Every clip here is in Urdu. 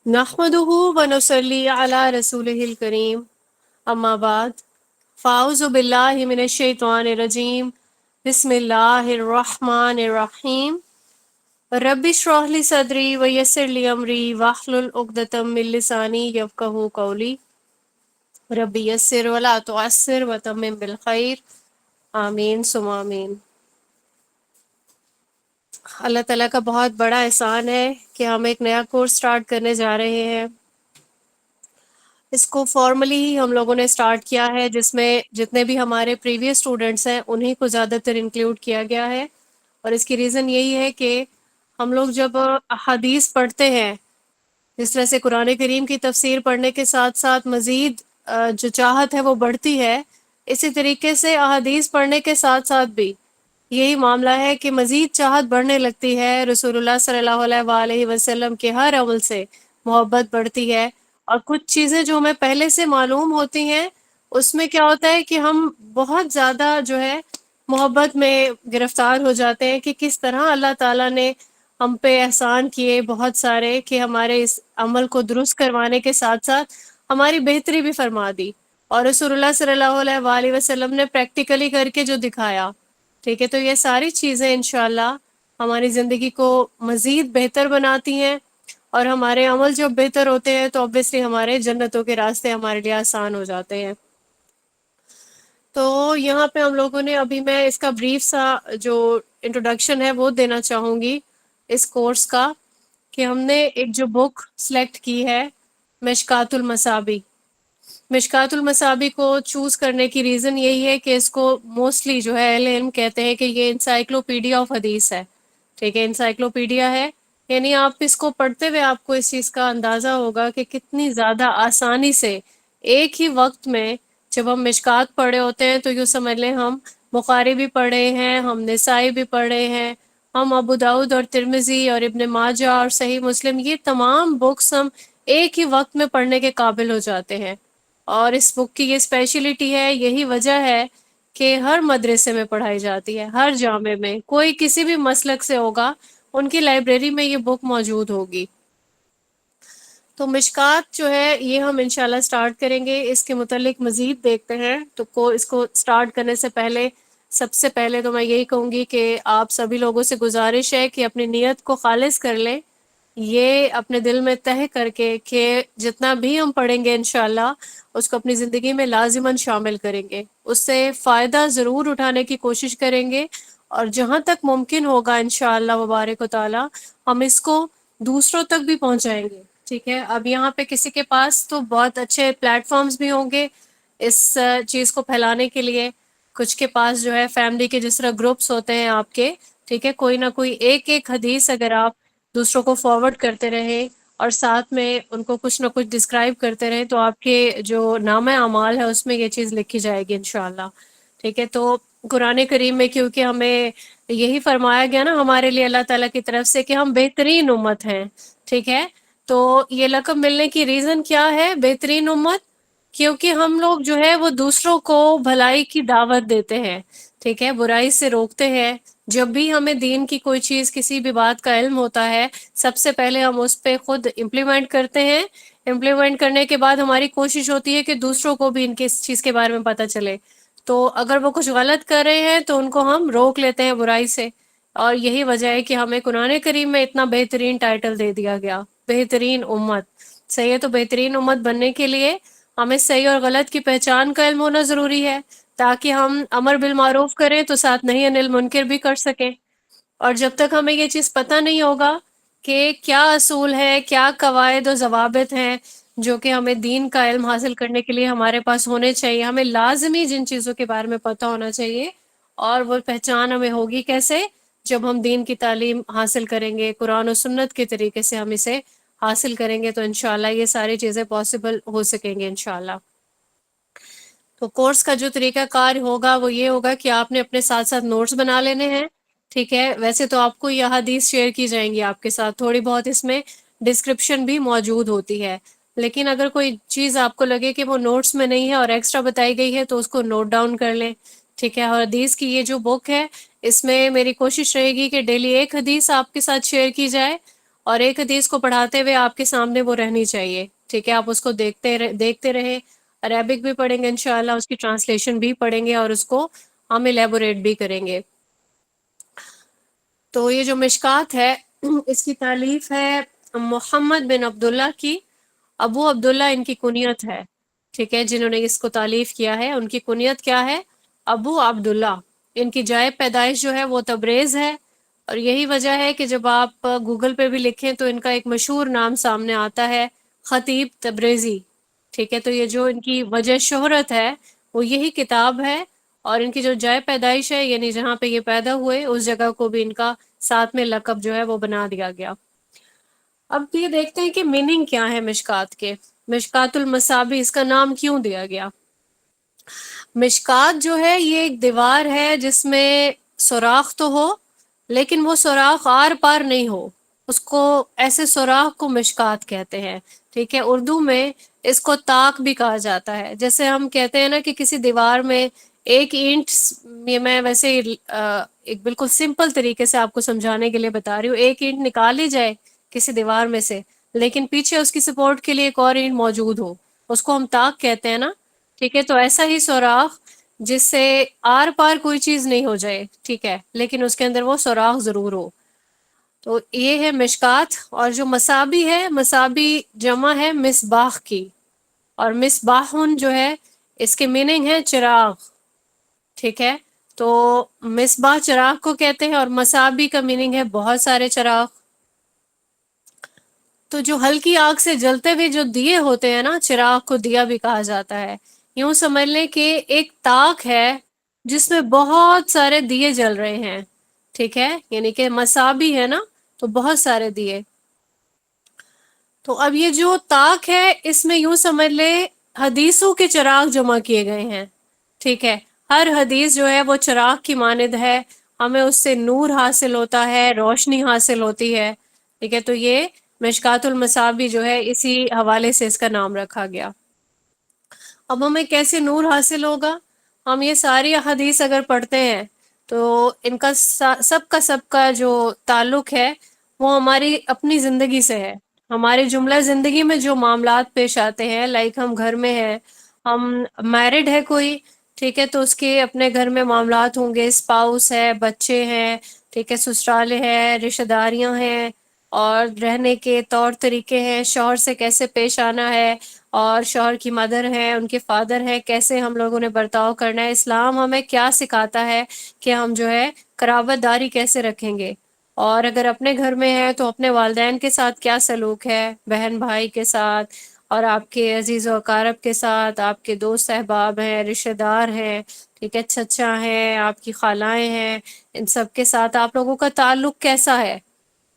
نحمده ونصلي على رسوله الكريم اما بعد فاعوذ باللہ من الشیطان الرجیم بسم اللہ الرحمن الرحیم رب اشرح لي صدری ویسر لي امری واحلل عقدۃ من لسانی یفقهوا قولی رب یسر ولا تعسر وتمم بالخیر آمین ثم آمین۔ اللہ تعالیٰ کا بہت بڑا احسان ہے کہ ہم ایک نیا کورس سٹارٹ کرنے جا رہے ہیں۔ اس کو فارملی ہی ہم لوگوں نے سٹارٹ کیا ہے، جس میں جتنے بھی ہمارے پریویس اسٹوڈنٹس ہیں انہیں کو زیادہ تر انکلوڈ کیا گیا ہے، اور اس کی ریزن یہی ہے کہ ہم لوگ جب احادیث پڑھتے ہیں، جس طرح سے قرآن کریم کی تفسیر پڑھنے کے ساتھ ساتھ مزید جو چاہت ہے وہ بڑھتی ہے، اسی طریقے سے احادیث پڑھنے کے ساتھ ساتھ بھی یہی معاملہ ہے کہ مزید چاہت بڑھنے لگتی ہے، رسول اللہ صلی اللہ علیہ وآلہ وسلم کے ہر عمل سے محبت بڑھتی ہے، اور کچھ چیزیں جو ہمیں پہلے سے معلوم ہوتی ہیں اس میں کیا ہوتا ہے کہ ہم بہت زیادہ جو ہے محبت میں گرفتار ہو جاتے ہیں کہ کس طرح اللہ تعالیٰ نے ہم پہ احسان کیے بہت سارے، کہ ہمارے اس عمل کو درست کروانے کے ساتھ ساتھ ہماری بہتری بھی فرما دی، اور رسول اللہ صلی اللہ علیہ وآلہ وسلم نے پریکٹیکلی کر کے جو دکھایا، ٹھیک ہے، تو یہ ساری چیزیں انشاءاللہ ہماری زندگی کو مزید بہتر بناتی ہیں، اور ہمارے عمل جب بہتر ہوتے ہیں تو obviously ہمارے جنتوں کے راستے ہمارے لیے آسان ہو جاتے ہیں۔ تو یہاں پہ ہم لوگوں نے ابھی میں اس کا بریف سا جو انٹروڈکشن ہے وہ دینا چاہوں گی اس کورس کا، کہ ہم نے ایک جو بک سلیکٹ کی ہے مشکات المصابی۔ مشکات المصابی کو چوز کرنے کی ریزن یہی ہے کہ اس کو موسٹلی جو ہے اہل علم کہتے ہیں کہ یہ انسائکلوپیڈیا آف حدیث ہے، ٹھیک ہے، انسائکلوپیڈیا ہے، یعنی آپ اس کو پڑھتے ہوئے آپ کو اس چیز کا اندازہ ہوگا کہ کتنی زیادہ آسانی سے ایک ہی وقت میں جب ہم مشکات پڑھے ہوتے ہیں تو یوں سمجھ لیں ہم بخاری بھی پڑھے ہیں، ہم نسائی بھی پڑھے ہیں، ہم ابو داؤد اور ترمذی اور ابن ماجہ اور صحیح مسلم، یہ تمام بکس ہم ایک ہی وقت میں پڑھنے کے قابل ہو جاتے ہیں۔ اور اس بک کی یہ اسپیشلٹی ہے، یہی وجہ ہے کہ ہر مدرسے میں پڑھائی جاتی ہے، ہر جامع میں، کوئی کسی بھی مسلک سے ہوگا ان کی لائبریری میں یہ بک موجود ہوگی۔ تو مشکات جو ہے یہ ہم انشاءاللہ سٹارٹ کریں گے، اس کے متعلق مزید دیکھتے ہیں۔ تو اس کو سٹارٹ کرنے سے پہلے سب سے پہلے تو میں یہی کہوں گی کہ آپ سبھی لوگوں سے گزارش ہے کہ اپنی نیت کو خالص کر لیں، یہ اپنے دل میں طے کر کے کہ جتنا بھی ہم پڑھیں گے انشاءاللہ اس کو اپنی زندگی میں لازماً شامل کریں گے، اس سے فائدہ ضرور اٹھانے کی کوشش کریں گے، اور جہاں تک ممکن ہوگا انشاءاللہ وبارک و تعالی ہم اس کو دوسروں تک بھی پہنچائیں گے، ٹھیک ہے۔ اب یہاں پہ کسی کے پاس تو بہت اچھے پلیٹ فارمز بھی ہوں گے اس چیز کو پھیلانے کے لیے، کچھ کے پاس جو ہے فیملی کے جس طرح گروپس ہوتے ہیں آپ کے، ٹھیک ہے، کوئی نہ کوئی ایک حدیث اگر آپ دوسروں کو فارورڈ کرتے رہیں اور ساتھ میں ان کو کچھ نہ کچھ ڈسکرائب کرتے رہیں تو آپ کے جو نامہ اعمال ہے اس میں یہ چیز لکھی جائے گی انشاءاللہ، ٹھیک ہے۔ تو قرآن کریم میں کیونکہ ہمیں یہی فرمایا گیا نا ہمارے لیے اللہ تعالیٰ کی طرف سے کہ ہم بہترین امت ہیں، ٹھیک ہے، تو یہ لقب ملنے کی ریزن کیا ہے بہترین امت؟ کیونکہ ہم لوگ جو ہے وہ دوسروں کو بھلائی کی دعوت دیتے ہیں، ٹھیک ہے، برائی سے روکتے ہیں۔ جب بھی ہمیں دین کی کوئی چیز کسی بھی بات کا علم ہوتا ہے سب سے پہلے ہم اس پہ خود امپلیمنٹ کرتے ہیں، امپلیمنٹ کرنے کے بعد ہماری کوشش ہوتی ہے کہ دوسروں کو بھی ان کی اس چیز کے بارے میں پتہ چلے، تو اگر وہ کچھ غلط کر رہے ہیں تو ان کو ہم روک لیتے ہیں برائی سے، اور یہی وجہ ہے کہ ہمیں قرآن کریم میں اتنا بہترین ٹائٹل دے دیا گیا، بہترین امت۔ صحیح ہے، تو بہترین امت بننے کے لیے ہمیں صحیح اور غلط کی پہچان کا علم ہونا ضروری ہے، تاکہ ہم امر بالمعروف کریں تو ساتھ نہی عن المنکر بھی کر سکیں، اور جب تک ہمیں یہ چیز پتہ نہیں ہوگا کہ کیا اصول ہے، کیا قواعد و ضوابط ہیں جو کہ ہمیں دین کا علم حاصل کرنے کے لیے ہمارے پاس ہونے چاہیے، ہمیں لازمی جن چیزوں کے بارے میں پتہ ہونا چاہیے، اور وہ پہچان ہمیں ہوگی کیسے؟ جب ہم دین کی تعلیم حاصل کریں گے، قرآن و سنت کے طریقے سے ہم اسے حاصل کریں گے تو انشاءاللہ یہ ساری چیزیں پاسبل ہو سکیں گے انشاءاللہ۔ تو کورس کا جو طریقہ کار ہوگا وہ یہ ہوگا کہ آپ نے اپنے ساتھ ساتھ نوٹس بنا لینے ہیں، ٹھیک ہے۔ ویسے تو آپ کو یہ حدیث شیئر کی جائیں گی آپ کے ساتھ، تھوڑی بہت اس میں ڈسکرپشن بھی موجود ہوتی ہے، لیکن اگر کوئی چیز آپ کو لگے کہ وہ نوٹس میں نہیں ہے اور ایکسٹرا بتائی گئی ہے تو اس کو نوٹ ڈاؤن کر لیں، ٹھیک ہے۔ اور حدیث کی یہ جو بک ہے اس میں میری کوشش رہے گی کہ ڈیلی ایک حدیث آپ کے ساتھ شیئر کی جائے، اور ایک حدیث کو پڑھاتے ہوئے آپ کے سامنے وہ رہنی چاہیے، ٹھیک ہے، آپ اس کو دیکھتے رہیں، عربک بھی پڑھیں گے انشاءاللہ، اس کی ٹرانسلیشن بھی پڑھیں گے اور اس کو ہم الیبوریٹ بھی کریں گے۔ تو یہ جو مشکات ہے اس کی تالیف ہے محمد بن عبداللہ کی، ابو عبداللہ ان کی کنیت ہے، ٹھیک ہے، جنہوں نے اس کو تالیف کیا ہے ان کی کنیت کیا ہے؟ ابو عبداللہ۔ ان کی جائے پیدائش جو ہے وہ تبریز ہے، اور یہی وجہ ہے کہ جب آپ گوگل پہ بھی لکھیں تو ان کا ایک مشہور نام سامنے آتا ہے، خطیب تبریزی، ٹھیک ہے۔ تو یہ جو ان کی وجہ شہرت ہے وہ یہی کتاب ہے، اور ان کی جو جائے پیدائش ہے یعنی جہاں پہ یہ پیدا ہوئے اس جگہ کو بھی ان کا ساتھ میں لقب جو ہے وہ بنا دیا گیا۔ اب یہ دیکھتے ہیں کہ میننگ کیا ہے مشکات کے، مشکات المصابیح اس کا نام کیوں دیا گیا؟ مشکات جو ہے یہ ایک دیوار ہے جس میں سوراخ تو ہو لیکن وہ سوراخ آر پار نہیں ہو، اس کو ایسے سوراخ کو مشکات کہتے ہیں، ٹھیک ہے۔ اردو میں اس کو طاق بھی کہا جاتا ہے، جیسے ہم کہتے ہیں نا کہ کسی دیوار میں ایک اینٹ، یہ میں ویسے ایک بالکل سمپل طریقے سے آپ کو سمجھانے کے لیے بتا رہی ہوں، ایک اینٹ نکالی جائے کسی دیوار میں سے لیکن پیچھے اس کی سپورٹ کے لیے ایک اور اینٹ موجود ہو، اس کو ہم طاق کہتے ہیں نا، ٹھیک ہے۔ تو ایسا ہی سوراخ جس سے آر پار کوئی چیز نہیں ہو جائے، ٹھیک ہے، لیکن اس کے اندر وہ سوراخ ضرور ہو، تو یہ ہے مشکات۔ اور جو مصابیح ہے، مصابیح جمع ہے مصباح کی، اور مصباحن جو ہے اس کے میننگ ہے چراغ، ٹھیک ہے۔ تو مصباح چراغ کو کہتے ہیں، اور مصابیح کا میننگ ہے بہت سارے چراغ۔ تو جو ہلکی آگ سے جلتے ہوئے جو دیے ہوتے ہیں نا، چراغ کو دیا بھی کہا جاتا ہے، یوں سمجھ لیں کہ ایک طاق ہے جس میں بہت سارے دیے جل رہے ہیں، ٹھیک ہے، یعنی کہ مصابیح ہے نا، تو بہت سارے دیے۔ تو اب یہ جو طاق ہے اس میں یوں سمجھ لے حدیثوں کے چراغ جمع کیے گئے ہیں، ٹھیک ہے، ہر حدیث جو ہے وہ چراغ کی مانند ہے، ہمیں اس سے نور حاصل ہوتا ہے، روشنی حاصل ہوتی ہے، ٹھیک ہے۔ تو یہ مشکات المصابیح جو ہے اسی حوالے سے اس کا نام رکھا گیا۔ اب ہمیں کیسے نور حاصل ہوگا؟ ہم یہ ساری احادیث اگر پڑھتے ہیں تو ان کا سب کا جو تعلق ہے وہ ہماری اپنی زندگی سے ہے، ہماری جملہ زندگی میں جو معاملات پیش آتے ہیں، لائک ہم گھر میں ہیں، ہم میرڈ ہے کوئی، ٹھیک ہے، تو اس کے اپنے گھر میں معاملات ہوں گے، اسپاؤس ہے، بچے ہیں، ٹھیک ہے، سسرالے ہیں، رشتہ داریاں ہیں، اور رہنے کے طور طریقے ہیں، شوہر سے کیسے پیش آنا ہے، اور شوہر کی مدر ہے، ان کے فادر ہے، کیسے ہم لوگوں نے برتاؤ کرنا ہے، اسلام ہمیں کیا سکھاتا ہے کہ ہم جو ہے قرابت داری کیسے رکھیں گے، اور اگر اپنے گھر میں ہے تو اپنے والدین کے ساتھ کیا سلوک ہے، بہن بھائی کے ساتھ، اور آپ کے عزیز و اقارب کے ساتھ، آپ کے دوست احباب ہیں، رشتہ دار ہیں، ٹھیک ہے، چچا ہیں، آپ کی خالائیں ہیں، ان سب کے ساتھ آپ لوگوں کا تعلق کیسا ہے،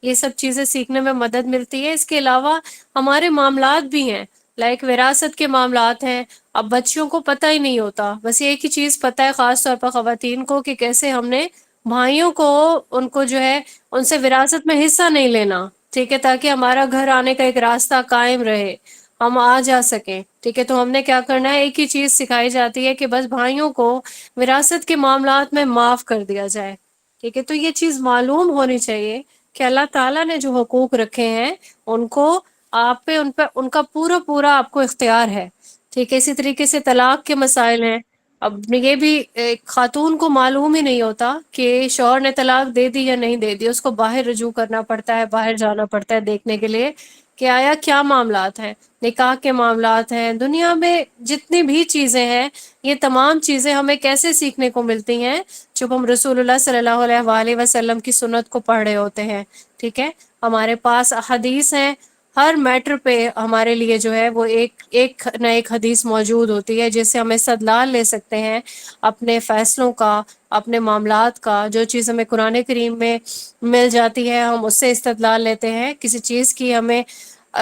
یہ سب چیزیں سیکھنے میں مدد ملتی ہے۔ اس کے علاوہ ہمارے معاملات بھی ہیں، لائک وراثت کے معاملات ہیں، اب بچیوں کو پتہ ہی نہیں ہوتا، بس ایک ہی چیز پتہ ہے خاص طور پر خواتین کو کہ کیسے ہم نے بھائیوں کو، ان کو جو ہے ان سے وراثت میں حصہ نہیں لینا، ٹھیک ہے، تاکہ ہمارا گھر آنے کا ایک راستہ قائم رہے، ہم آ جا سکیں، ٹھیک ہے۔ تو ہم نے کیا کرنا ہے، ایک ہی چیز سکھائی جاتی ہے کہ بس بھائیوں کو وراثت کے معاملات میں معاف کر دیا جائے، ٹھیک ہے۔ تو یہ چیز معلوم ہونی چاہیے کہ اللہ تعالیٰ نے جو حقوق رکھے ہیں ان کو آپ پہ ان کا پورا پورا آپ کو اختیار ہے، ٹھیک ہے۔ اسی طریقے سے طلاق کے مسائل ہیں، اب یہ بھی ایک خاتون کو معلوم ہی نہیں ہوتا کہ شوہر نے طلاق دے دی یا نہیں دے دی، اس کو باہر رجوع کرنا پڑتا ہے، باہر جانا پڑتا ہے دیکھنے کے لیے کہ آیا کیا معاملات ہیں، نکاح کے معاملات ہیں، دنیا میں جتنی بھی چیزیں ہیں، یہ تمام چیزیں ہمیں کیسے سیکھنے کو ملتی ہیں، جب ہم رسول اللہ صلی اللہ علیہ وآلہ وسلم کی سنت کو پڑھ رہے ہوتے ہیں، ٹھیک ہے۔ ہمارے پاس احادیث ہیں، ہر میٹر پہ ہمارے لیے جو ہے وہ ایک نہ ایک حدیث موجود ہوتی ہے جس سے ہم استدلال لے سکتے ہیں اپنے فیصلوں کا، اپنے معاملات کا، جو چیز ہمیں قرآن کریم میں مل جاتی ہے ہم اس سے استدلال لیتے ہیں، کسی چیز کی ہمیں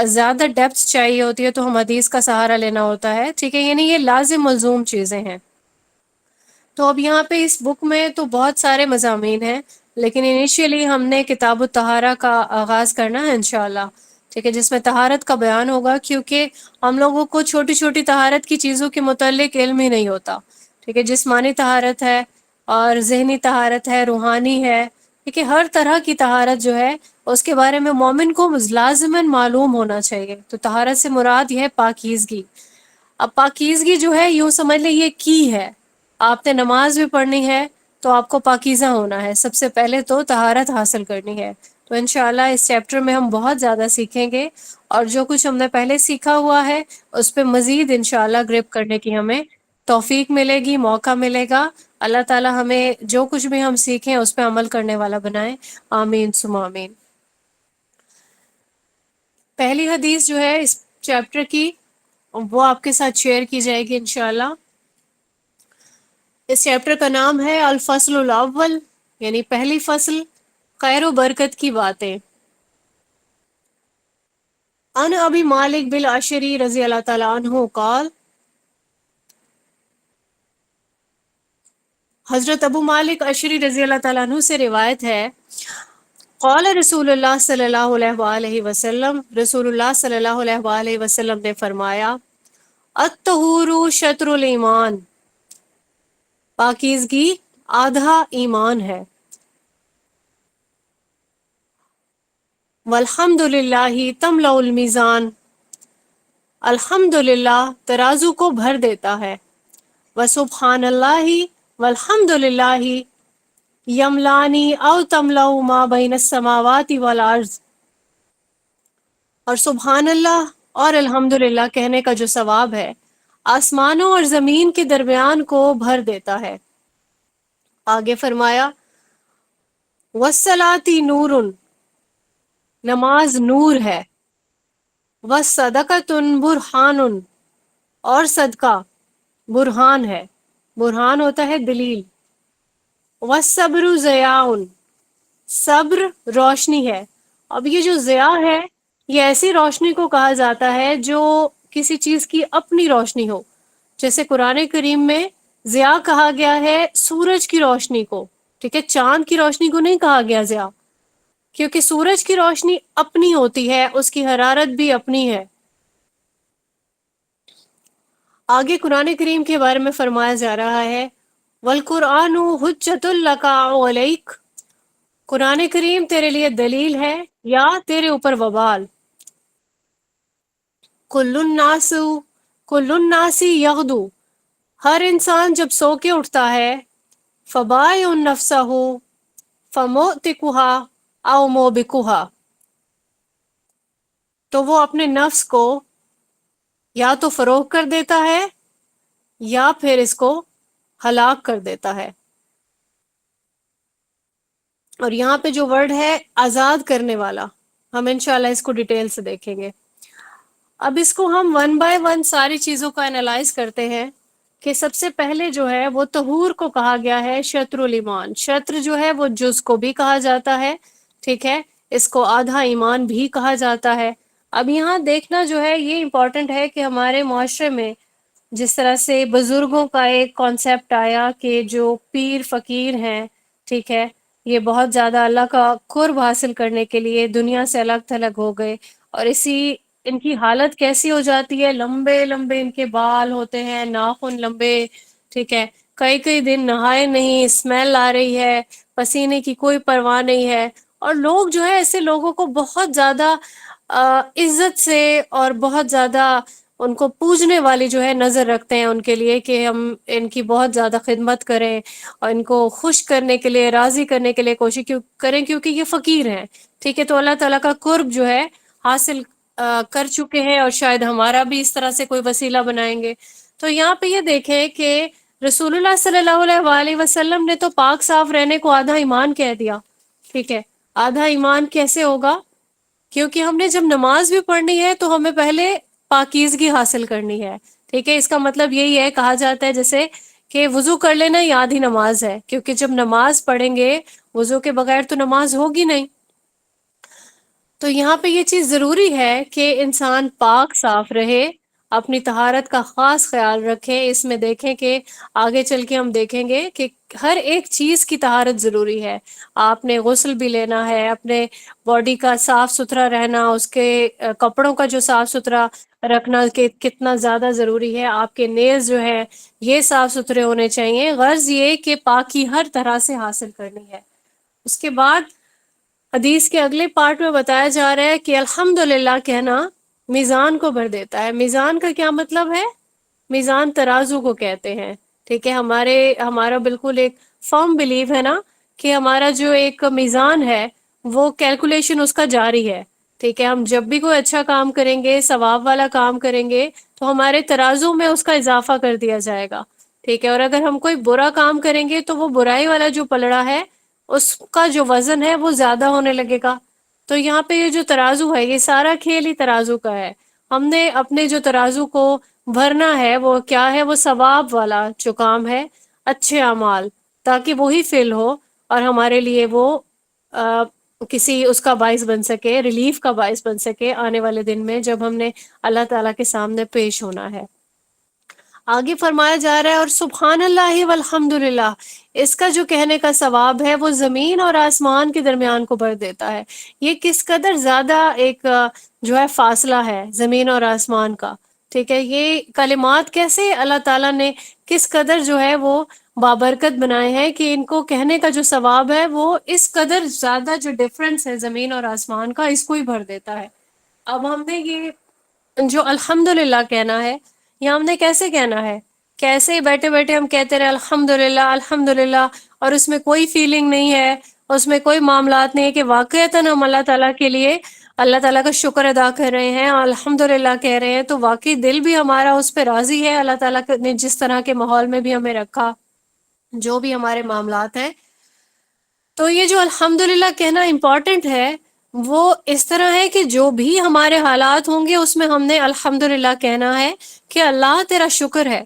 زیادہ ڈیپتھ چاہیے ہوتی ہے تو ہم حدیث کا سہارا لینا ہوتا ہے، ٹھیک ہے، یعنی یہ لازم ملزوم چیزیں ہیں۔ تو اب یہاں پہ اس بک میں تو بہت سارے مضامین ہیں، لیکن انیشیلی ہم نے کتاب الطہارہ کا آغاز کرنا ہے انشاءاللہ، ٹھیک ہے، جس میں طہارت کا بیان ہوگا، کیونکہ ہم لوگوں کو چھوٹی چھوٹی طہارت کی چیزوں کے متعلق علم ہی نہیں ہوتا، ٹھیک ہے، جسمانی طہارت ہے اور ذہنی طہارت ہے، روحانی ہے، ٹھیک ہے، ہر طرح کی طہارت جو ہے اس کے بارے میں مومن کو لازماً معلوم ہونا چاہیے. تو طہارت سے مراد یہ ہے پاکیزگی. اب پاکیزگی جو ہے یوں سمجھ لیں یہ کی ہے. آپ نے نماز بھی پڑھنی ہے تو آپ کو پاکیزہ ہونا ہے. سب سے پہلے تو طہارت حاصل کرنی ہے. تو انشاءاللہ اس چیپٹر میں ہم بہت زیادہ سیکھیں گے، اور جو کچھ ہم نے پہلے سیکھا ہوا ہے اس پہ مزید انشاءاللہ گرپ کرنے کی ہمیں توفیق ملے گی، موقع ملے گا. اللہ تعالی ہمیں جو کچھ بھی ہم سیکھیں اس پہ عمل کرنے والا بنائیں. آمین ثم آمین. پہلی حدیث جو ہے اس چیپٹر کی وہ آپ کے ساتھ شیئر کی جائے گی انشاءاللہ. اس چیپٹر کا نام ہے الفصل الاول، یعنی پہلی فصل، خیر و برکت کی باتیں. ان ابی مالک بالاشری رضی اللہ تعالی عنہ قال، حضرت ابو مالک اشری رضی اللہ تعالیٰ عنہ سے روایت ہے، قال رسول اللہ صلی اللہ علیہ وآلہ وسلم، رسول اللہ صلی اللہ علیہ وآلہ وسلم نے فرمایا، الطہور شطر الایمان، پاکیزگی آدھا ایمان ہے. والحمد للہ تملأ المیزان، الحمد للہ ترازو کو بھر دیتا ہے. وسبحان اللہ والحمد للہ یملانی او تملأ ما بین السماوات والارض، اور سبحان اللہ اور الحمد للہ کہنے کا جو ثواب ہے آسمانوں اور زمین کے درمیان کو بھر دیتا ہے. آگے فرمایا، والصلاۃ نور، نماز نور ہے. والصدقۃ برہان، اور صدقہ برہان ہے. برہان ہوتا ہے دلیل. والصبر ضیاء، صبر روشنی ہے. اب یہ جو ضیاء ہے یہ ایسی روشنی کو کہا جاتا ہے جو کسی چیز کی اپنی روشنی ہو. جیسے قرآن کریم میں ضیاء کہا گیا ہے سورج کی روشنی کو، ٹھیک ہے، چاند کی روشنی کو نہیں کہا گیا ضیاء، کیونکہ سورج کی روشنی اپنی ہوتی ہے، اس کی حرارت بھی اپنی ہے. آگے قرآن کریم کے بارے میں فرمایا جا رہا ہے، والقرآن حجۃ لک او علیک، قرآن کریم تیرے لیے دلیل ہے یا تیرے اوپر وبال. کل الناس یغدو، ہر انسان جب سو کے اٹھتا ہے، فبائع نفسہ، فموتقها او موبقها، تو وہ اپنے نفس کو یا تو فروغ کر دیتا ہے یا پھر اس کو ہلاک کر دیتا ہے. اور یہاں پہ جو ورڈ ہے آزاد کرنے والا، ہم انشاءاللہ اس کو ڈیٹیل سے دیکھیں گے. اب اس کو ہم ون بائی ون ساری چیزوں کا انالائز کرتے ہیں کہ سب سے پہلے جو ہے وہ طہور کو کہا گیا ہے شطر الایمان. شطر جو ہے وہ جز کو بھی کہا جاتا ہے، ٹھیک ہے، اس کو آدھا ایمان بھی کہا جاتا ہے. اب یہاں دیکھنا جو ہے یہ امپورٹنٹ ہے کہ ہمارے معاشرے میں جس طرح سے بزرگوں کا ایک کانسیپٹ آیا کہ جو پیر فقیر ہیں، ٹھیک ہے، یہ بہت زیادہ اللہ کا قرب حاصل کرنے کے لیے دنیا سے الگ تھلگ ہو گئے، اور ان کی حالت کیسی ہو جاتی ہے، لمبے لمبے ان کے بال ہوتے ہیں، ناخن لمبے، ٹھیک ہے، کئی کئی دن نہائے نہیں، اسمیل آ رہی ہے، پسینے کی کوئی پرواہ نہیں ہے. اور لوگ جو ہے ایسے لوگوں کو بہت زیادہ عزت سے اور بہت زیادہ ان کو پوجنے والی جو ہے نظر رکھتے ہیں ان کے لیے، کہ ہم ان کی بہت زیادہ خدمت کریں اور ان کو خوش کرنے کے لیے، راضی کرنے کے لیے کوشش کریں، کیونکہ یہ فقیر ہیں، ٹھیک ہے. تو اللہ تعالیٰ کا قرب جو ہے حاصل کر چکے ہیں، اور شاید ہمارا بھی اس طرح سے کوئی وسیلہ بنائیں گے. تو یہاں پہ یہ دیکھیں کہ رسول اللہ صلی اللہ علیہ وآلہ وسلم نے تو پاک صاف رہنے کو آدھا ایمان کہہ دیا، ٹھیک ہے. آدھا ایمان کیسے ہوگا؟ کیونکہ ہم نے جب نماز بھی پڑھنی ہے تو ہمیں پہلے پاکیزگی حاصل کرنی ہے، ٹھیک ہے. اس کا مطلب یہی ہے، کہا جاتا ہے جیسے کہ وضو کر لینا یہ آدھی نماز ہے، کیونکہ جب نماز پڑھیں گے وضو کے بغیر تو نماز ہوگی نہیں. تو یہاں پہ یہ چیز ضروری ہے کہ انسان پاک صاف رہے، اپنی طہارت کا خاص خیال رکھے. اس میں دیکھیں کہ آگے چل کے ہم دیکھیں گے کہ ہر ایک چیز کی طہارت ضروری ہے. آپ نے غسل بھی لینا ہے، اپنے باڈی کا صاف ستھرا رہنا، اس کے کپڑوں کا جو صاف ستھرا رکھنا کہ کتنا زیادہ ضروری ہے. آپ کے نیلز جو ہے یہ صاف ستھرے ہونے چاہیے. غرض یہ کہ پاکی ہر طرح سے حاصل کرنی ہے. اس کے بعد حدیث کے اگلے پارٹ میں بتایا جا رہا ہے کہ الحمدللہ کہنا میزان کو بھر دیتا ہے۔ میزان کا کیا مطلب ہے؟ میزان ترازو کو کہتے ہیں، ٹھیک ہے۔ ہمارا بالکل ایک فرم بلیو ہے نا کہ ہمارا جو ایک میزان ہے وہ کیلکولیشن اس کا جاری ہے، ٹھیک ہے۔ ہم جب بھی کوئی اچھا کام کریں گے، ثواب والا کام کریں گے، تو ہمارے ترازو میں اس کا اضافہ کر دیا جائے گا، ٹھیک ہے۔ اور اگر ہم کوئی برا کام کریں گے تو وہ برائی والا جو پلڑا ہے اس کا جو وزن ہے وہ زیادہ ہونے لگے گا۔ تو یہاں پہ یہ جو ترازو ہے، یہ سارا کھیل ہی ترازو کا ہے۔ ہم نے اپنے جو ترازو کو بھرنا ہے وہ کیا ہے؟ وہ ثواب والا جو کام ہے، اچھے اعمال، تاکہ وہی فل ہو اور ہمارے لیے وہ کسی اس کا باعث بن سکے، ریلیف کا باعث بن سکے آنے والے دن میں جب ہم نے اللہ تعالیٰ کے سامنے پیش ہونا ہے۔ آگے فرمایا جا رہا ہے اور سبحان اللہ والحمد للہ، اس کا جو کہنے کا ثواب ہے وہ زمین اور آسمان کے درمیان کو بھر دیتا ہے۔ یہ کس قدر زیادہ ایک جو ہے فاصلہ ہے زمین اور آسمان کا، ٹھیک ہے۔ یہ کلمات کیسے اللہ تعالیٰ نے کس قدر جو ہے وہ بابرکت بنائے ہیں کہ ان کو کہنے کا جو ثواب ہے وہ اس قدر زیادہ جو ڈفرنس ہے زمین اور آسمان کا، اس کو ہی بھر دیتا ہے۔ اب ہم نے یہ جو الحمدللہ کہنا ہے، یہ ہم نے کیسے کہنا ہے؟ کیسے بیٹھے بیٹھے ہم کہتے رہے الحمدللہ الحمدللہ، اور اس میں کوئی فیلنگ نہیں ہے، اس میں کوئی معاملات نہیں ہے کہ واقعتاً ہم اللہ تعالیٰ کے لیے اللہ تعالیٰ کا شکر ادا کر رہے ہیں اور الحمدللہ کہہ رہے ہیں، تو واقعی دل بھی ہمارا اس پہ راضی ہے۔ اللہ تعالیٰ نے جس طرح کے ماحول میں بھی ہمیں رکھا، جو بھی ہمارے معاملات ہیں، تو یہ جو الحمدللہ کہنا امپورٹنٹ ہے وہ اس طرح ہے کہ جو بھی ہمارے حالات ہوں گے اس میں ہم نے الحمدللہ کہنا ہے کہ اللہ تیرا شکر ہے۔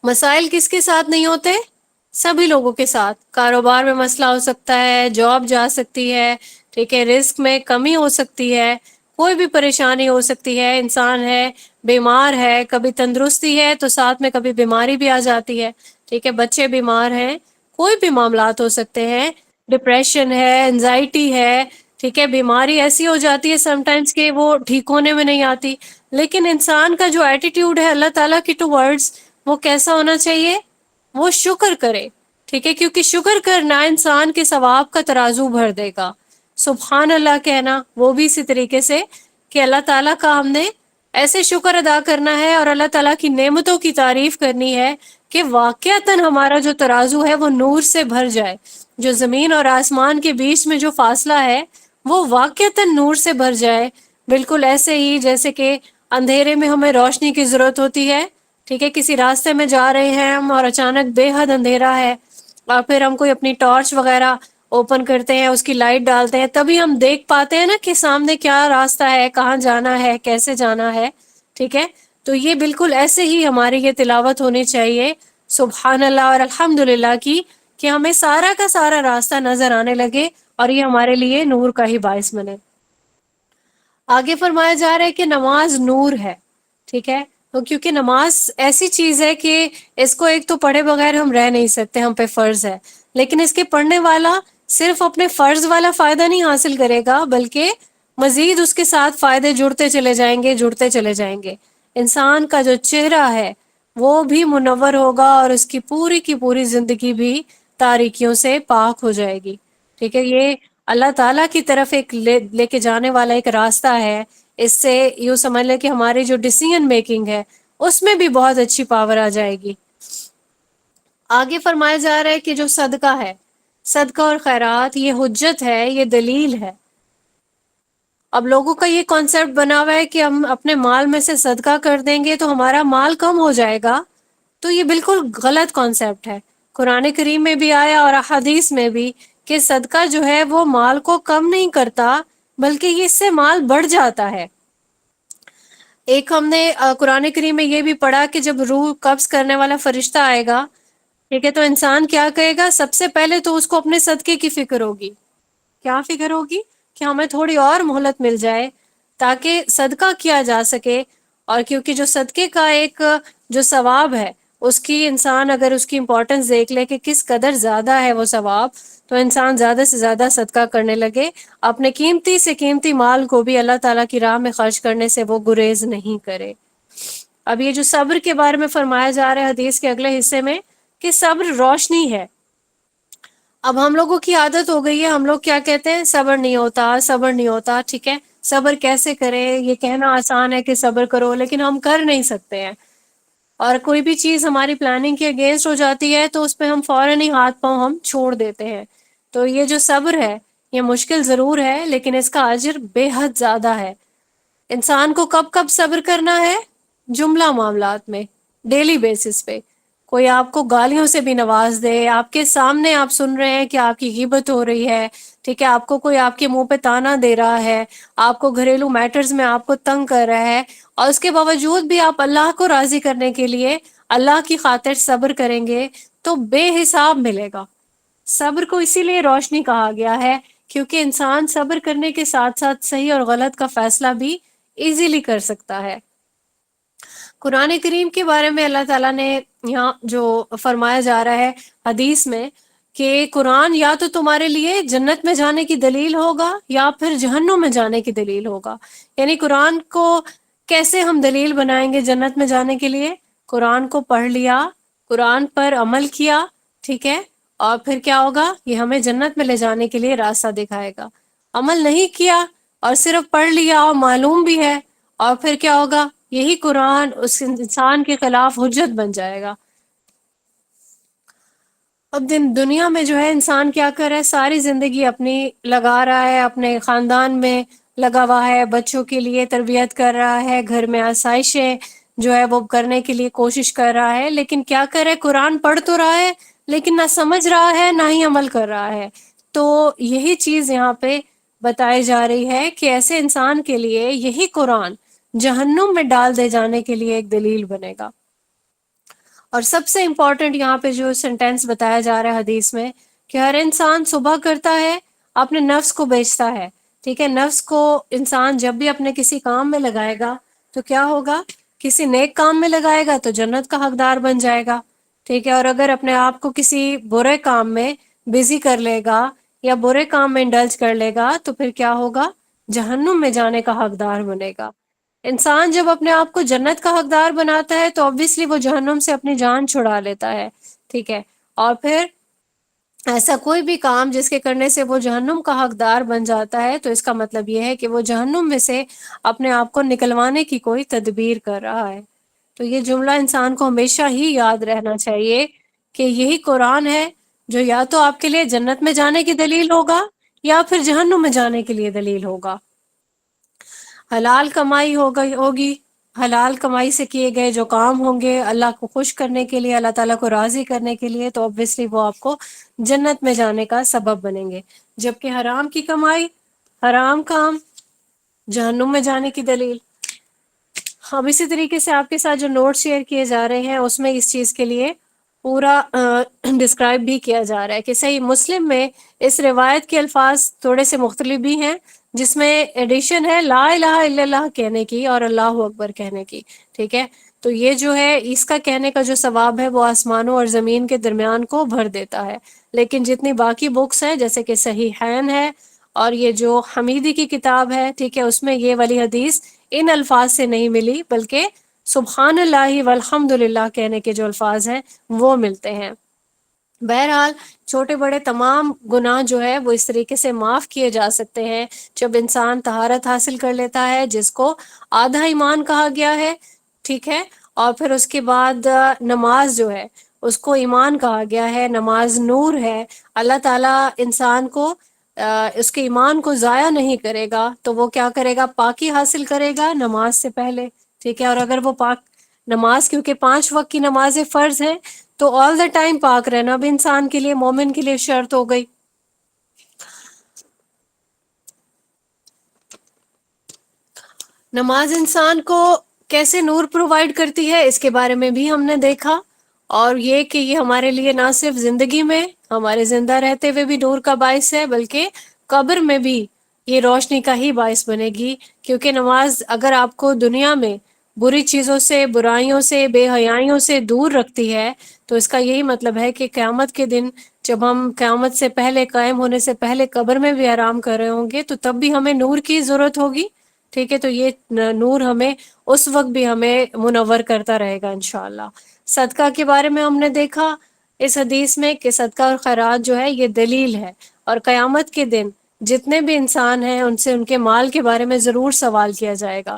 مسائل کس کے ساتھ نہیں ہوتے؟ سبھی لوگوں کے ساتھ۔ کاروبار میں مسئلہ ہو سکتا ہے، جاب جا سکتی ہے، ٹھیک ہے، رزق میں کمی ہو سکتی ہے، کوئی بھی پریشانی ہو سکتی ہے، انسان ہے بیمار ہے، کبھی تندرستی ہے تو ساتھ میں کبھی بیماری بھی آ جاتی ہے، ٹھیک ہے، بچے بیمار ہیں، کوئی بھی معاملات ہو سکتے ہیں، ڈپریشن ہے، انزائٹی ہے، ٹھیک ہے، بیماری ایسی ہو جاتی ہے سم ٹائمز کہ وہ ٹھیک ہونے میں نہیں آتی، لیکن انسان کا جو ایٹیٹیوڈ ہے اللہ تعالیٰ کی ٹوورڈز، وہ کیسا ہونا چاہیے؟ وہ شکر کرے، ٹھیک ہے، کیونکہ شکر کرنا انسان کے ثواب کا ترازو بھر دے گا۔ سبحان اللہ کہنا وہ بھی اسی طریقے سے کہ اللہ تعالیٰ کا ہم نے ایسے شکر ادا کرنا ہے اور اللہ تعالیٰ کی نعمتوں کی تعریف کرنی ہے کہ واقعتاً ہمارا جو ترازو ہے وہ نور سے بھر جائے، جو زمین اور آسمان کے بیچ میں جو فاصلہ ہے وہ واقعتاً نور سے بھر جائے، بالکل ایسے ہی جیسے کہ اندھیرے میں ہمیں روشنی کی ضرورت ہوتی ہے، ٹھیک ہے، کسی راستے میں جا رہے ہیں ہم اور اچانک بے حد اندھیرا ہے، اور پھر ہم کوئی اپنی ٹارچ وغیرہ اوپن کرتے ہیں، اس کی لائٹ ڈالتے ہیں، تبھی ہم دیکھ پاتے ہیں نا کہ سامنے کیا راستہ ہے، کہاں جانا ہے، کیسے جانا ہے، ٹھیک ہے۔ تو یہ بالکل ایسے ہی ہماری یہ تلاوت ہونی چاہیے سبحان اللہ اور الحمدللہ کی، کہ ہمیں سارا کا سارا راستہ نظر آنے لگے اور یہ ہمارے لیے نور کا ہی باعث بنے۔ آگے فرمایا جا رہا ہے کہ نماز نور ہے، ٹھیک ہے، تو کیونکہ نماز ایسی چیز ہے کہ اس کو ایک تو پڑھے بغیر ہم رہ نہیں سکتے، ہم پہ فرض ہے، لیکن اس کے پڑھنے والا صرف اپنے فرض والا فائدہ نہیں حاصل کرے گا بلکہ مزید اس کے ساتھ فائدے جڑتے چلے جائیں گے، جڑتے چلے جائیں گے۔ انسان کا جو چہرہ ہے وہ بھی منور ہوگا اور اس کی پوری زندگی بھی تاریکیوں سے پاک ہو جائے گی، ٹھیک ہے۔ یہ اللہ تعالیٰ کی طرف ایک لے کے جانے والا ایک راستہ ہے، اس سے یوں سمجھ لیں کہ ہماری جو ڈیسیژن میکنگ ہے اس میں بھی بہت اچھی پاور آ جائے گی۔ آگے فرمایا جا رہا ہے کہ جو صدقہ ہے، صدقہ اور خیرات، یہ حجت ہے، یہ دلیل ہے۔ اب لوگوں کا یہ کانسیپٹ بنا ہوا ہے کہ ہم اپنے مال میں سے صدقہ کر دیں گے تو ہمارا مال کم ہو جائے گا، تو یہ بالکل غلط کانسیپٹ ہے۔ قرآن کریم میں بھی آیا اور احادیث میں بھی کہ صدقہ جو ہے وہ مال کو کم نہیں کرتا بلکہ اس سے مال بڑھ جاتا ہے۔ ایک ہم نے قرآن کریم میں یہ بھی پڑھا کہ جب روح قبض کرنے والا فرشتہ آئے گا، ٹھیک ہے، تو انسان کیا کہے گا؟ سب سے پہلے تو اس کو اپنے صدقے کی فکر ہوگی۔ کیا فکر ہوگی؟ کہ ہمیں تھوڑی اور مہلت مل جائے تاکہ صدقہ کیا جا سکے، اور کیونکہ جو صدقے کا ایک جو ثواب ہے اس کی انسان اگر اس کی امپورٹنس دیکھ لے کہ کس قدر زیادہ ہے وہ ثواب، تو انسان زیادہ سے زیادہ صدقہ کرنے لگے، اپنے قیمتی سے قیمتی مال کو بھی اللہ تعالیٰ کی راہ میں خرچ کرنے سے وہ گریز نہیں کرے۔ اب یہ جو صبر کے بارے میں فرمایا جا رہا ہے حدیث کے اگلے حصے میں کہ صبر روشنی ہے، اب ہم لوگوں کی عادت ہو گئی ہے، ہم لوگ کیا کہتے ہیں، صبر نہیں ہوتا، صبر نہیں ہوتا. ٹھیک ہے، صبر کیسے کریں، یہ کہنا آسان ہے کہ صبر کرو، لیکن ہم کر نہیں سکتے ہیں. اور کوئی بھی چیز ہماری پلاننگ کے اگینسٹ ہو جاتی ہے تو اس پہ ہم فوراً ہی ہاتھ پاؤں ہم چھوڑ دیتے ہیں. تو یہ جو صبر ہے یہ مشکل ضرور ہے، لیکن اس کا اجر بے حد زیادہ ہے. انسان کو کب کب صبر کرنا ہے؟ جملہ معاملات میں، ڈیلی بیسس پہ. کوئی آپ کو گالیوں سے بھی نواز دے، آپ کے سامنے آپ سن رہے ہیں کہ آپ کی غیبت ہو رہی ہے، ٹھیک ہے، آپ کو کوئی آپ کے منہ پہ تانا دے رہا ہے، آپ کو گھریلو میٹرز میں آپ کو تنگ کر رہا ہے، اور اس کے باوجود بھی آپ اللہ کو راضی کرنے کے لیے اللہ کی خاطر صبر کریں گے تو بے حساب ملے گا. صبر کو اسی لیے روشنی کہا گیا ہے کیونکہ انسان صبر کرنے کے ساتھ ساتھ صحیح اور غلط کا فیصلہ بھی ایزیلی کر سکتا ہے. قرآن کریم کے بارے میں اللہ تعالیٰ نے یہاں جو فرمایا جا رہا ہے حدیث میں کہ قرآن یا تو تمہارے لیے جنت میں جانے کی دلیل ہوگا یا پھر جہنم میں جانے کی دلیل ہوگا. یعنی قرآن کو کیسے ہم دلیل بنائیں گے جنت میں جانے کے لیے؟ قرآن کو پڑھ لیا، قرآن پر عمل کیا، ٹھیک ہے، اور پھر کیا ہوگا، یہ ہمیں جنت میں لے جانے کے لیے راستہ دکھائے گا. عمل نہیں کیا اور صرف پڑھ لیا اور معلوم بھی ہے، اور پھر کیا ہوگا، یہی قرآن اس انسان کے خلاف حجت بن جائے گا. اب دنیا میں جو ہے انسان کیا کر رہا ہے، ساری زندگی اپنی لگا رہا ہے، اپنے خاندان میں لگا ہوا ہے، بچوں کے لیے تربیت کر رہا ہے، گھر میں آسائشیں جو ہے وہ کرنے کے لیے کوشش کر رہا ہے، لیکن کیا کرے، قرآن پڑھ تو رہا ہے لیکن نہ سمجھ رہا ہے نہ ہی عمل کر رہا ہے. تو یہی چیز یہاں پہ بتائی جا رہی ہے کہ ایسے انسان کے لیے یہی قرآن جہنم میں ڈال دے جانے کے لیے ایک دلیل بنے گا. اور سب سے امپورٹنٹ یہاں پہ جو سینٹینس بتایا جا رہا ہے حدیث میں کہ ہر انسان صبح کرتا ہے، اپنے نفس کو بیچتا ہے. ٹھیک ہے، نفس کو انسان جب بھی اپنے کسی کام میں لگائے گا تو کیا ہوگا، کسی نیک کام میں لگائے گا تو جنت کا حقدار بن جائے گا. ٹھیک ہے، اور اگر اپنے آپ کو کسی برے کام میں بزی کر لے گا یا برے کام میں انڈلج کر لے گا تو پھر کیا ہوگا، جہنم میں جانے کا حقدار بنے گا. انسان جب اپنے آپ کو جنت کا حقدار بناتا ہے تو obviously وہ جہنم سے اپنی جان چھڑا لیتا ہے. ٹھیک ہے، اور پھر ایسا کوئی بھی کام جس کے کرنے سے وہ جہنم کا حقدار بن جاتا ہے تو اس کا مطلب یہ ہے کہ وہ جہنم میں سے اپنے آپ کو نکلوانے کی کوئی تدبیر کر رہا ہے. تو یہ جملہ انسان کو ہمیشہ ہی یاد رہنا چاہیے کہ یہی قرآن ہے جو یا تو آپ کے لیے جنت میں جانے کی دلیل ہوگا یا پھر جہنم میں جانے کے لیے دلیل ہوگا. حلال کمائی ہوگی، حلال کمائی سے کیے گئے جو کام ہوں گے اللہ کو خوش کرنے کے لیے، اللہ تعالیٰ کو راضی کرنے کے لیے، تو obviously وہ آپ کو جنت میں جانے کا سبب بنیں گے. جبکہ حرام کی کمائی، حرام کام، جہنم میں جانے کی دلیل. اب اسی طریقے سے آپ کے ساتھ جو نوٹ شیئر کیے جا رہے ہیں اس میں اس چیز کے لیے پورا ڈسکرائب بھی کیا جا رہا ہے کہ صحیح مسلم میں اس روایت کے الفاظ تھوڑے سے مختلف بھی ہیں، جس میں ایڈیشن ہے لا الہ الا اللہ کہنے کی اور اللہ اکبر کہنے کی. ٹھیک ہے، تو یہ جو ہے اس کا کہنے کا جو ثواب ہے وہ آسمانوں اور زمین کے درمیان کو بھر دیتا ہے. لیکن جتنی باقی بکس ہیں جیسے کہ صحیحین ہے اور یہ جو حمیدی کی کتاب ہے، ٹھیک ہے، اس میں یہ والی حدیث ان الفاظ سے نہیں ملی، بلکہ سبحان اللہ والحمد للہ کہنے کے جو الفاظ ہیں وہ ملتے ہیں. بہرحال چھوٹے بڑے تمام گناہ جو ہے وہ اس طریقے سے معاف کیے جا سکتے ہیں جب انسان طہارت حاصل کر لیتا ہے، جس کو آدھا ایمان کہا گیا ہے. ٹھیک ہے، اور پھر اس کے بعد نماز جو ہے اس کو ایمان کہا گیا ہے. نماز نور ہے، اللہ تعالیٰ انسان کو اس کے ایمان کو ضائع نہیں کرے گا، تو وہ کیا کرے گا، پاکی حاصل کرے گا نماز سے پہلے. ٹھیک ہے، اور اگر وہ پاک نماز، کیونکہ 5 وقت کی نمازیں فرض ہیں، تو آل دا ٹائم پاک رہنا بھی انسان کے لیے، مومن کے لیے شرط ہو گئی. نماز انسان کو کیسے نور پرووائڈ کرتی ہے اس کے بارے میں بھی ہم نے دیکھا، اور یہ کہ یہ ہمارے لیے نہ صرف زندگی میں ہمارے زندہ رہتے ہوئے بھی نور کا باعث ہے، بلکہ قبر میں بھی یہ روشنی کا ہی باعث بنے گی. کیونکہ نماز اگر آپ کو دنیا میں بری چیزوں سے، برائیوں سے، بے حیائیوں سے دور رکھتی ہے تو اس کا یہی مطلب ہے کہ قیامت کے دن جب ہم قیامت سے پہلے، قائم ہونے سے پہلے قبر میں بھی آرام کر رہے ہوں گے تو تب بھی ہمیں نور کی ضرورت ہوگی. ٹھیک ہے، تو یہ نور ہمیں اس وقت بھی ہمیں منور کرتا رہے گا انشاءاللہ. صدقہ کے بارے میں ہم نے دیکھا اس حدیث میں کہ صدقہ اور خیرات جو ہے یہ دلیل ہے، اور قیامت کے دن جتنے بھی انسان ہیں ان سے ان کے مال کے بارے میں ضرور سوال کیا جائے گا.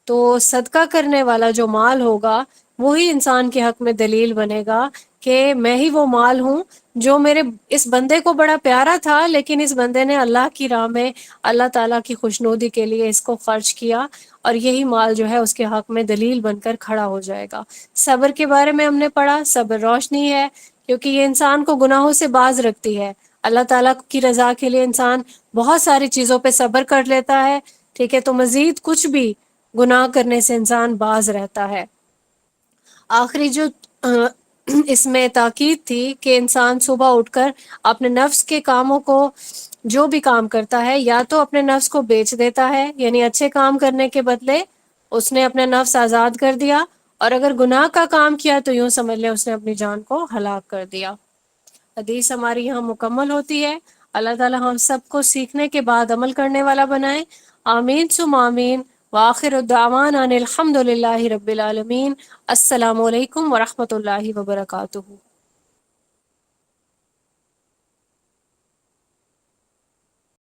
تو صدقہ کرنے والا جو مال ہوگا وہی انسان کے حق میں دلیل بنے گا کہ میں ہی وہ مال ہوں جو میرے اس بندے کو بڑا پیارا تھا، لیکن اس بندے نے اللہ کی راہ میں اللہ تعالیٰ کی خوشنودی کے لیے اس کو خرچ کیا، اور یہی مال جو ہے اس کے حق میں دلیل بن کر کھڑا ہو جائے گا. صبر کے بارے میں ہم نے پڑھا، صبر روشنی ہے کیونکہ یہ انسان کو گناہوں سے باز رکھتی ہے. اللہ تعالیٰ کی رضا کے لیے انسان بہت ساری چیزوں پہ صبر کر لیتا ہے، ٹھیک ہے، تو مزید کچھ بھی گناہ کرنے سے انسان باز رہتا ہے. آخری جو اس میں تاکید تھی کہ انسان صبح اٹھ کر اپنے نفس کے کاموں کو، جو بھی کام کرتا ہے، یا تو اپنے نفس کو بیچ دیتا ہے، یعنی اچھے کام کرنے کے بدلے اس نے اپنا نفس آزاد کر دیا، اور اگر گناہ کا کام کیا تو یوں سمجھ لیں اس نے اپنی جان کو ہلاک کر دیا. حدیث ہماری یہاں مکمل ہوتی ہے. اللہ تعالی ہم سب کو سیکھنے کے بعد عمل کرنے والا بنائے. آمین ثم آمین. وآخر الدعوانا ان الحمد للہ رب العالمین. السلام علیکم ورحمۃ اللہ وبرکاتہ.